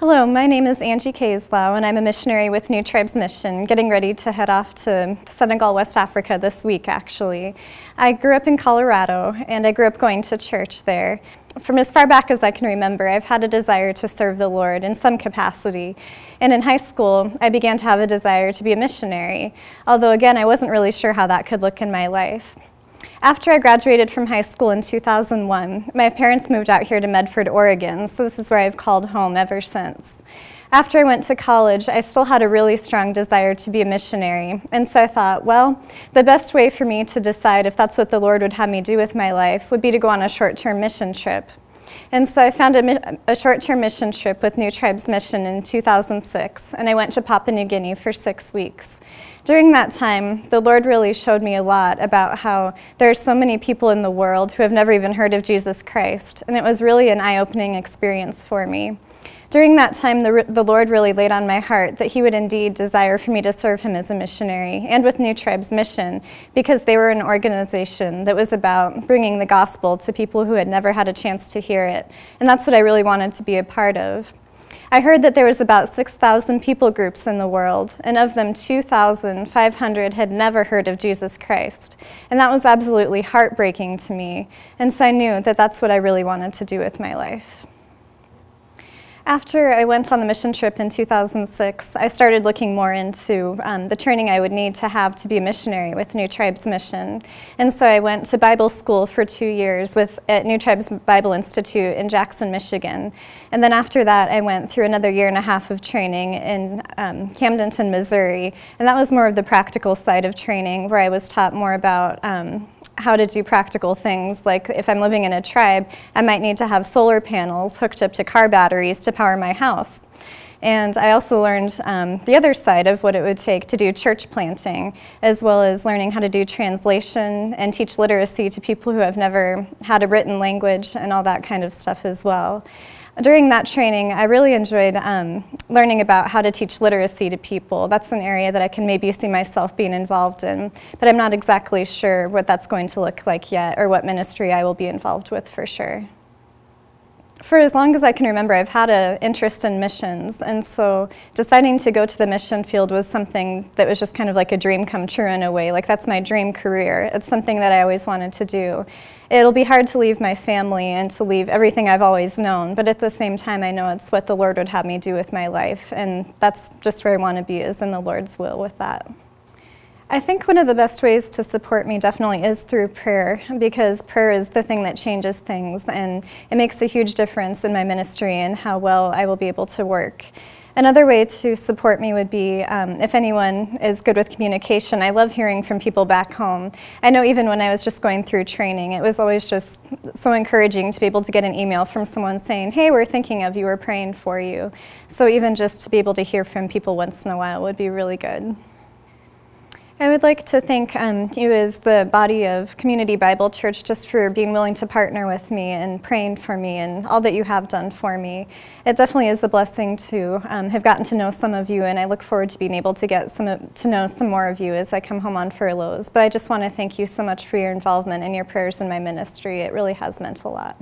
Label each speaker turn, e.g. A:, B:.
A: Hello, my name is Angie Kaeselau, and I'm a missionary with New Tribes Mission, getting ready to head off to Senegal, West Africa this week, actually. I grew up in Colorado, and I grew up going to church there. From as far back as I can remember, I've had a desire to serve the Lord in some capacity. And in high school, I began to have a desire to be a missionary, although again, I wasn't really sure how that could look in my life. After I graduated from high school in 2001, my parents moved out here to Medford, Oregon, so this is where I've called home ever since. After I went to college, I still had a really strong desire to be a missionary, and so I thought, well, the best way for me to decide if that's what the Lord would have me do with my life would be to go on a short-term mission trip. And so I found a short-term mission trip with New Tribes Mission in 2006, and I went to Papua New Guinea for 6 weeks. During that time, the Lord really showed me a lot about how there are so many people in the world who have never even heard of Jesus Christ, and it was really an eye-opening experience for me. During that time, the Lord really laid on my heart that He would indeed desire for me to serve Him as a missionary and with New Tribes Mission, because they were an organization that was about bringing the gospel to people who had never had a chance to hear it, and that's what I really wanted to be a part of. I heard that there was about 6,000 people groups in the world, and of them 2,500 had never heard of Jesus Christ. And that was absolutely heartbreaking to me, and so I knew that that's what I really wanted to do with my life. After I went on the mission trip in 2006, I started looking more into the training I would need to have to be a missionary with New Tribes Mission. And so I went to Bible school for 2 years at New Tribes Bible Institute in Jackson, Michigan. And then after that, I went through another 1.5 years of training in Camdenton, Missouri. And that was more of the practical side of training, where I was taught more about how to do practical things. Like if I'm living in a tribe, I might need to have solar panels hooked up to car batteries to power my house. And I also learned the other side of what it would take to do church planting, as well as learning how to do translation and teach literacy to people who have never had a written language and all that kind of stuff as well. During that training, I really enjoyed learning about how to teach literacy to people. That's an area that I can maybe see myself being involved in, but I'm not exactly sure what that's going to look like yet, or what ministry I will be involved with for sure. For as long as I can remember, I've had an interest in missions, and so deciding to go to the mission field was something that was just kind of like a dream come true in a way. Like, that's my dream career. It's something that I always wanted to do. It'll be hard to leave my family and to leave everything I've always known, but at the same time, I know it's what the Lord would have me do with my life, and that's just where I want to be, is in the Lord's will with that. I think one of the best ways to support me definitely is through prayer, because prayer is the thing that changes things, and it makes a huge difference in my ministry and how well I will be able to work. Another way to support me would be if anyone is good with communication. I love hearing from people back home. I know even when I was just going through training, it was always just so encouraging to be able to get an email from someone saying, hey, we're thinking of you, we're praying for you. So even just to be able to hear from people once in a while would be really good. I would like to thank you as the body of Community Bible Church just for being willing to partner with me and praying for me and all that you have done for me. It definitely is a blessing to have gotten to know some of you, and I look forward to being able to get to know some more of you as I come home on furloughs. But I just want to thank you so much for your involvement and your prayers in my ministry. It really has meant a lot.